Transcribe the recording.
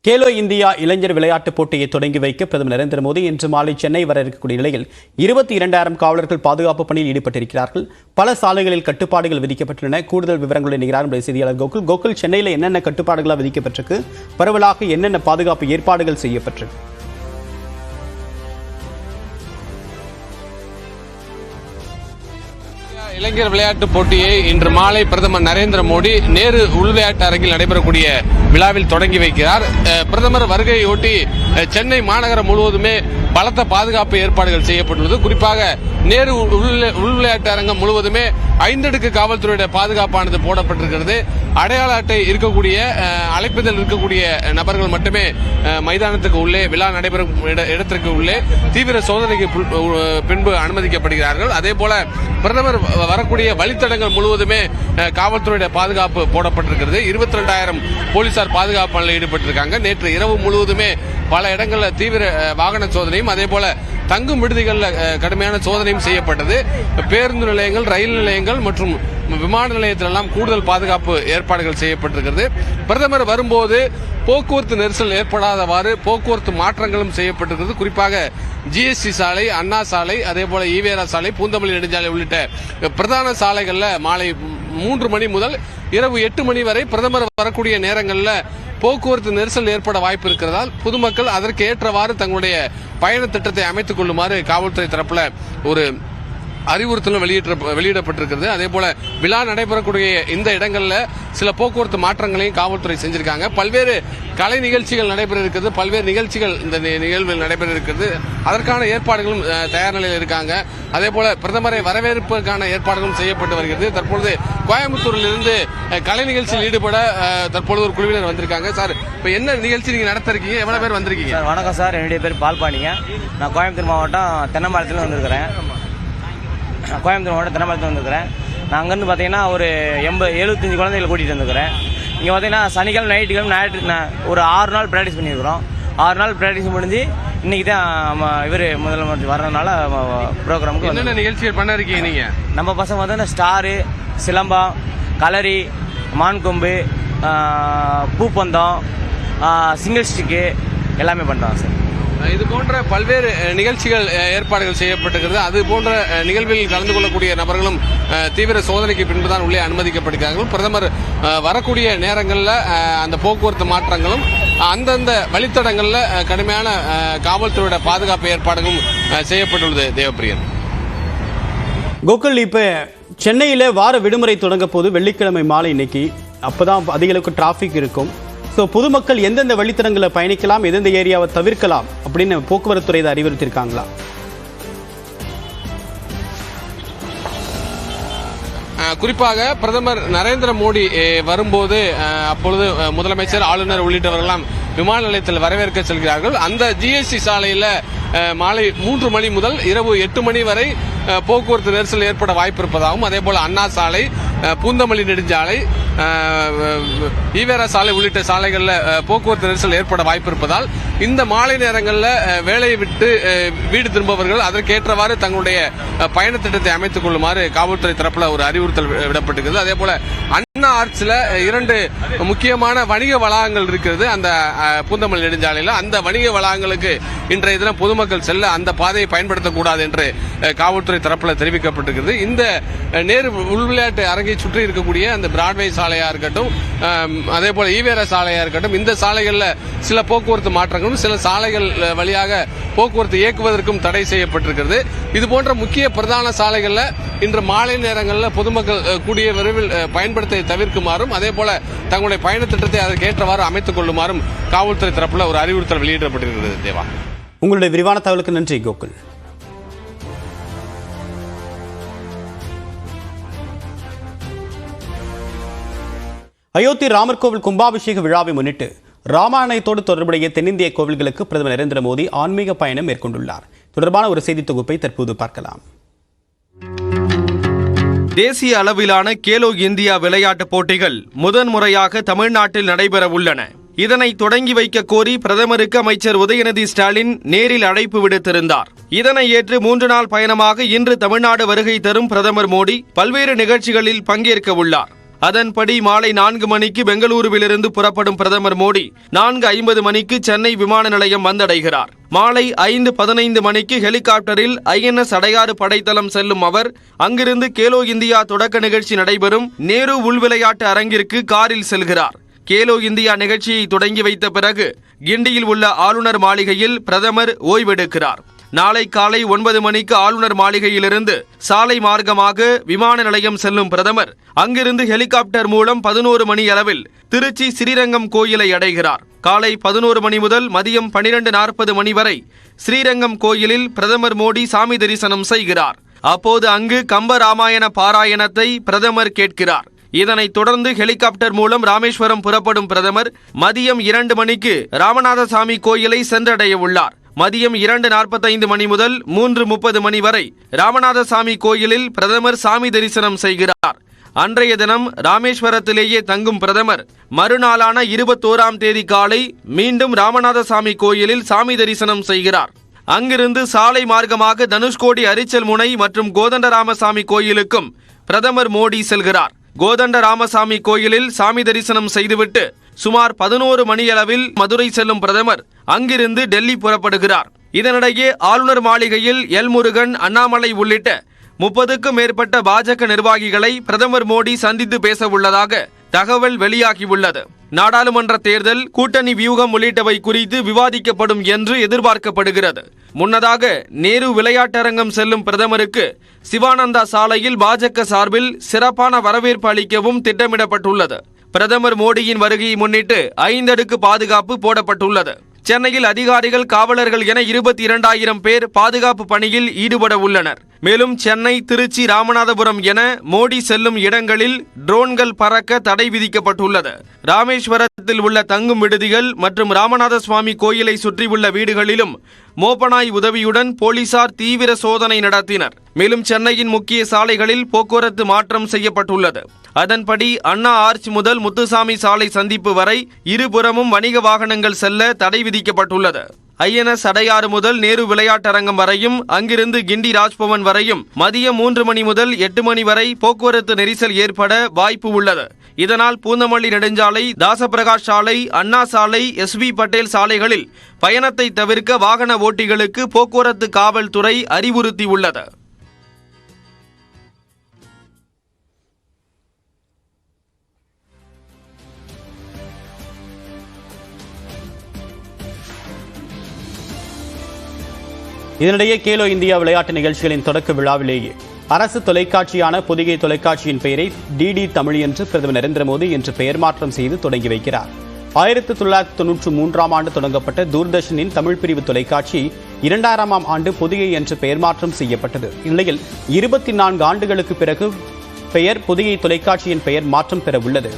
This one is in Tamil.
கேலோ இந்தியா இளைஞர் விளையாட்டுப் போட்டியை தொடங்கி வைக்க பிரதமர் நரேந்திர மோடி இன்று மாலை சென்னை வர இருக்கக்கூடிய நிலையில் 22,000 காவலர்கள் பாதுகாப்பு பணியில் ஈடுபட்டிருக்கிறார்கள். பல சாலைகளில் கட்டுப்பாடுகள் விதிக்கப்பட்டுள்ளன. கூடுதல் விவரங்களை நிகழ்ச்சி செய்தியாளர் கோகுல், சென்னையில் என்னென்ன கட்டுப்பாடுகளாக விதிக்கப்பட்டிருக்கு, பரவலாக என்னென்ன பாதுகாப்பு ஏற்பாடுகள் செய்யப்பட்டிருக்கு? இளைஞர் விளையாட்டுப் போட்டியை இன்று மாலை பிரதமர் நரேந்திர மோடி நேரு உள்விளையாட்டு அரங்கில் நடைபெறக்கூடிய விழாவில் தொடங்கி வைக்கிறார். பிரதமர் வருகையொட்டி சென்னை மாநகரம் முழுவதுமே பலத்த பாதுகாப்பு ஏற்பாடுகள் செய்யப்பட்டுள்ளது. குறிப்பாக நேரு உள்விளையாட்டு அரங்கம் முழுவதுமே 5 அடுக்கு காவல்துறையுடைய பாதுகாப்பானது போடப்பட்டிருக்கிறது. அடையாள அட்டை இருக்கக்கூடிய அழைப்புதல் இருக்கக்கூடிய நபர்கள் மட்டுமே மைதானத்துக்கு உள்ளே, விழா நடைபெறும் இடத்திற்கு உள்ளே தீவிர சோதனைக்கு பின்பு அனுமதிக்கப்படுகிறார்கள். அதே போல பிரதமர் வரக்கூடிய வழித்தடங்கள் முழுவதுமே காவல்துறையுடைய பாதுகாப்பு போடப்பட்டிருக்கிறது. 22,000 போலீசார் பாதுகாப்பு பணியில் ஈடுபட்டிருக்காங்க. நேற்று இரவு முழுவதுமே பல இடங்களில் தீவிர வாகன சோதனையும் அதே போல தங்கும் விடுதிகளில் கடுமையான சோதனையும் செய்யப்பட்டது. பேருந்து நிலையங்கள், ரயில் நிலையங்கள் மற்றும் விமான நிலையத்திலெல்லாம் கூடுதல் பாதுகாப்பு ஏற்பாடுகள் செய்யப்பட்டிருக்கிறது. பிரதமர் வரும்போது போக்குவரத்து நெரிசல் ஏற்படாதவாறு போக்குவரத்து மாற்றங்களும் செய்யப்பட்டிருக்கிறது. குறிப்பாக ஜிஎஸ்டி சாலை, அண்ணா சாலை, அதே போல ஈவேரா சாலை, பூந்தமல்லி நெடுஞ்சாலை உள்ளிட்ட பிரதான சாலைகளில் மாலை 3 மணி முதல் இரவு 8 மணி வரை பிரதமர் வரக்கூடிய நேரங்களில் போக்குவரத்து நெரிசல் ஏற்பட வாய்ப்பு இருக்கிறதால் பொதுமக்கள் அதற்கு ஏற்றவாறு தங்களுடைய பயண திட்டத்தை அமைத்துக் கொள்ளுமாறு காவல்துறை தரப்புல ஒரு அறிவுறுத்தலும் வெளியிடப்பட்டிருக்கிறது. அதே போல விழா நடைபெறக்கூடிய இந்த இடங்கள்ல சில போக்குவரத்து மாற்றங்களையும் காவல்துறை செஞ்சிருக்காங்க. பல்வேறு கலை நிகழ்ச்சிகள் நடைபெற இருக்கிறது, பல்வேறு நிகழ்ச்சிகள் இந்த நிகழ்வில் நடைபெற இருக்கிறது. அதற்கான ஏற்பாடுகளும் தயார் நிலையில் இருக்காங்க. அதே போல பிரதமரை வரவேற்பதற்கான ஏற்பாடுகளும் செய்யப்பட்டு வருகிறது. தற்பொழுது கோயம்புத்தூரில் இருந்து கலை நிகழ்ச்சியில் ஈடுபட தற்பொழுது ஒரு குழுவினர் வந்திருக்காங்க. சார், இப்ப என்ன நிகழ்ச்சி நீங்க நடத்திருக்கீங்க? எவ்வளவு பேர் வந்திருக்கீங்க? வணக்கம் சார், என்னுடைய பேர் பால்பாணிங்க. நான் கோயம்புத்தூர் மாவட்டம் தென்னம்பாளையத்தில் வந்திருக்கிறேன். நான் அங்கேருந்து பார்த்தீங்கன்னா ஒரு 75 குழந்தைகளை கூட்டிகிட்டு வந்துருக்கிறேன். இங்கே பார்த்தீங்கன்னா சனிக்கிழமை, ஞாயிற்றுக்கிழமை ஒரு 6 நாள் ப்ராக்டிஸ் பண்ணியிருக்கிறோம். 6 நாள் ப்ராக்டிஸ் முடிஞ்சு இன்னைக்கு தான் இவர் முதலமைச்சர் வர்றதுனால ப்ரோக்ராமுக்கு என்னென்ன நிகழ்ச்சிகள் பண்ண இருக்கீங்க நீங்கள்? நம்ம பசங்க பார்த்தீங்கன்னா ஸ்டாரு, சிலம்பம், களரி, மான்கொம்பு, பூப்பந்தம், சிங்கிள் ஸ்டிக்கு எல்லாமே பண்ணுறோம் சார். இது போன்ற பல்வேறு நிகழ்ச்சிகள் ஏற்பாடுகள் செய்யப்பட்டிருக்கிறது. அது போன்ற நிகழ்வில் கலந்து கொள்ளக்கூடிய நபர்களும் தீவிர சோதனைக்கு பின்புதான் உள்ளே அனுமதிக்கப்படுகிறார்கள். பிரதமர் வரக்கூடிய நேரங்களில் அந்த போக்குவரத்து மாற்றங்களும் அந்தந்த வழித்தடங்களில் கடுமையான காவல்துறையோட பாதுகாப்பு ஏற்பாடுகளும் செய்யப்பட்டுள்ளது. தேவப்பிரியன். கோகுல், இப்ப சென்னையில வார விடுமுறை தொடங்க போது வெள்ளிக்கிழமை மாலை இன்னைக்கு அப்பதான் அதிக அளவுக்கு டிராபிக் இருக்கும். ஸோ பொதுமக்கள் எந்தெந்த வழித்தடங்களை பயணிக்கலாம், எந்தெந்த ஏரியாவை தவிர்க்கலாம் அப்படின்னு போக்குவரத்துறை இதை அறிவுறுத்தியிருக்காங்களா? குறிப்பாக பிரதமர் நரேந்திர மோடி வரும்போது அப்பொழுது முதலமைச்சர், ஆளுநர் உள்ளிட்டவர்களெல்லாம் விமான நிலையத்தில் வரவேற்க செல்கிறார்கள். அந்த ஜிஎஸ்டி சாலையில் மாலை 3 மணி முதல் இரவு 8 மணி வரை போக்குவரத்து நெரிசல் ஏற்பட வாய்ப்பு இருப்பதாகவும், அதே போல அண்ணா சாலை, பூந்தமல்லி நெடுஞ்சாலை, ஈவேரா சாலை உள்ளிட்ட சாலைகளில் போக்குவரத்து நெரிசல் ஏற்பட வாய்ப்பு இருப்பதால் இந்த மாலை நேரங்களில் வேலையை விட்டு வீடு திரும்பவர்கள் அதற்கேற்றவாறு தங்களுடைய பயண திட்டத்தை அமைத்துக் கொள்ளுமாறு காவல்துறை தரப்புல ஒரு அறிவுறுத்தல் விடப்பட்டிருக்கிறது. அதே போல அண்ணா ஆர்ச்சில் 2 முக்கியமான வணிக வளாகங்கள் இருக்கிறது. அந்த பூந்தமல்லி நெடுஞ்சாலையில் அந்த வணிக வளாகங்களுக்கு இன்றைய தினம் பொதுமக்கள் செல்ல அந்த பாதையை பயன்படுத்தக்கூடாது என்று காவல்துறை தரப்புல தெரிவிக்கப்பட்டிருக்கிறது. இந்த நேரு உள்விளையாட்டு அரங்கை சுற்றி இருக்கக்கூடிய அந்த பிராட்வே சாலையா இருக்கட்டும், அதே போல ஈவேரா சாலையா இருக்கட்டும், இந்த சாலைகளில் சில போக்குவரத்து மாற்றங்களும் சில சாலைகள் வழியாக போக்குவரத்து இயக்குவதற்கும் தடை செய்யப்பட்டிருக்கிறது. இது போன்ற முக்கிய பிரதான சாலைகளில் இன்று மாலை நேரங்களில் பொதுமக்கள் கூடிய விரைவில் பயன்படுத்த தவிர்க்குமாறும், அதே போல தங்களுடைய பயண திட்டத்தை அதற்கேற்றவாறு அமைத்துக் கொள்ளுமாறும் காவல்துறை தரப்புல ஒரு அறிவுறுத்தல் வெளியிடப்பட்டிருக்கிறது. தேவா, உங்களுடைய விரிவான தகவலுக்கு நன்றி கோகுல். அயோத்தி ராமர் கோவில் கும்பாபிஷேக விழாவை முன்னிட்டு ராமாயணத்தோடு தொடர்புடைய தென்னிந்திய கோவில்களுக்கு பிரதமர் நரேந்திர மோடி ஆன்மீக பயணம் மேற்கொண்டுள்ளார். தொடர்பான ஒரு செய்தி தொகுப்பை தற்போது பார்க்கலாம். தேசிய அளவிலான கேலோ இந்தியா விளையாட்டுப் போட்டிகள் முதன்முறையாக தமிழ்நாட்டில் நடைபெற உள்ளன. இதனை தொடங்கி வைக்க கோரி பிரதமருக்கு அமைச்சர் உதயநிதி ஸ்டாலின் நேரில் அழைப்பு விடுத்திருந்தார். இதனை ஏற்று 3 நாள் பயணமாக இன்று தமிழ்நாடு வருகை தரும் பிரதமர் மோடி பல்வேறு நிகழ்ச்சிகளில் பங்கேற்க உள்ளார். அதன்படி மாலை 4 மணிக்கு பெங்களூருவிலிருந்து புறப்படும் பிரதமர் மோடி 4:50 மணிக்கு சென்னை விமான நிலையம் வந்தடைகிறார். மாலை 5:15 மணிக்கு ஹெலிகாப்டரில் INS அடையாறு படைத்தளம் செல்லும் அவர் அங்கிருந்து கேலோ இந்தியா தொடக்க நிகழ்ச்சி நடைபெறும் நேரு உள்விளையாட்டு அரங்கிற்கு காரில் செல்கிறார். கேலோ இந்தியா நிகழ்ச்சியை தொடங்கி வைத்த பிறகு கிண்டியில் உள்ள ஆளுநர் மாளிகையில் பிரதமர் ஓய்வெடுக்கிறார். நாளை காலை 9 மணிக்கு ஆளுநர் மாளிகையிலிருந்து சாலை மார்க்கமாக விமான நிலையம் செல்லும் பிரதமர் அங்கிருந்து ஹெலிகாப்டர் மூலம் 11 மணி அளவில் திருச்சி ஸ்ரீரங்கம் கோயிலை அடைகிறார். காலை 11 மணி முதல் மதியம் 12:40 மணி வரை ஸ்ரீரங்கம் கோயிலில் பிரதமர் மோடி சாமி தரிசனம் செய்கிறார். அப்போது அங்கு கம்ப ராமாயண பாராயணத்தை பிரதமர் கேட்கிறார். இதனைத் தொடர்ந்து ஹெலிகாப்டர் மூலம் ராமேஸ்வரம் புறப்படும் பிரதமர் மதியம் 2 மணிக்கு ராமநாதசாமி கோயிலை சென்றடைய உள்ளார். மதியம் 2:45 மணி முதல் 3:30 மணி வரை ராமநாதசாமி கோயிலில் பிரதமர் சாமி தரிசனம் செய்கிறார். அன்றைய தினம் ராமேஸ்வரத்திலேயே தங்கும் பிரதமர் மறுநாளான 21ஆம் தேதி காலை மீண்டும் ராமநாதசாமி கோயிலில் சாமி தரிசனம் செய்கிறார். அங்கிருந்து சாலை மார்க்கமாக தனுஷ்கோடி அரிச்சல் முனை மற்றும் கோதண்டராமசாமி கோயிலுக்கும் பிரதமர் மோடி செல்கிறார். கோதண்டராமசாமி கோயிலில் சாமி தரிசனம் செய்துவிட்டு சுமார் 11 மணியளவில் மதுரை செல்லும் பிரதமர் அங்கிருந்து டெல்லி புறப்படுகிறார். இதனிடையே ஆளுநர் மாளிகையில் எல் முருகன், அண்ணாமலை உள்ளிட்ட 30க்கும் மேற்பட்ட பாஜக நிர்வாகிகளை பிரதமர் மோடி சந்தித்து பேச உள்ளதாக தகவல் வெளியாகியுள்ளது. நாடாளுமன்ற தேர்தல், கூட்டணி வியூகம் உள்ளிட்டவை குறித்து விவாதிக்கப்படும் என்று எதிர்பார்க்கப்படுகிறது. முன்னதாக நேரு விளையாட்டரங்கம் செல்லும் பிரதமருக்கு சிவானந்தா சாலையில் பாஜக சார்பில் சிறப்பான வரவேற்பு அளிக்கவும் திட்டமிடப்பட்டுள்ளது. பிரதமர் மோடியின் வருகையை முன்னிட்டு 5 அடுக்கு பாதுகாப்பு போடப்பட்டுள்ளது. சென்னையில் அதிகாரிகள், காவலர்கள் என 22,000 பேர் பாதுகாப்பு பணியில் ஈடுபட உள்ளனர். மேலும் சென்னை, திருச்சி, ராமநாதபுரம் என மோடி செல்லும் இடங்களில் ட்ரோன்கள் பறக்க தடை விதிக்கப்பட்டுள்ளது. ராமேஸ்வரத்தில் உள்ள தங்கும் விடுதிகள் மற்றும் ராமநாத சுவாமி கோயிலை சுற்றியுள்ள வீடுகளிலும் மோப்பனாய் உதவியுடன் போலீசார் தீவிர சோதனை நடத்தினர். மேலும் சென்னையின் முக்கிய சாலைகளில் போக்குவரத்து மாற்றம் செய்யப்பட்டுள்ளது. அதன்படி அண்ணா ஆர்ச் முதல் முத்துசாமி சாலை சந்திப்பு வரை இருபுறமும் வணிக வாகனங்கள் செல்ல தடை விதிக்கப்பட்டுள்ளது. INS அடையாறு முதல் நேரு விளையாட்டரங்கம் வரையும், அங்கிருந்து கிண்டி ராஜ்பவன் வரையும் மதியம் 3 மணி முதல் 8 மணி வரை போக்குவரத்து நெரிசல் ஏற்பட வாய்ப்பு உள்ளது. இதனால் பூந்தமல்லி நெடுஞ்சாலை, தாசபிரகாஷ் சாலை, அண்ணா சாலை, SV பட்டேல் சாலைகளில் பயணத்தை தவிர்க்க வாகன ஓட்டிகளுக்கு போக்குவரத்து காவல்துறை அறிவுறுத்தியுள்ளது. இதனிடையே கேலோ இந்தியா விளையாட்டு நிகழ்ச்சிகளின் தொடக்க விழாவிலேயே அரசு தொலைக்காட்சியான பொதிகை தொலைக்காட்சியின் பெயரை DD தமிழ் என்று பிரதமர் நரேந்திர மோடி இன்று பெயர் மாற்றம் செய்து தொடங்கி வைக்கிறார். 1993ஆம் ஆண்டு தொடங்கப்பட்ட தூர்தர்ஷனின் தமிழ் பிரிவு தொலைக்காட்சி 2000ஆம் ஆண்டு பொதிகை என்று பெயர் மாற்றம் செய்யப்பட்டது. இந்நிலையில் 24 ஆண்டுகளுக்கு பிறகு பொதிகை தொலைக்காட்சியின் பெயர் மாற்றம் பெற உள்ளது.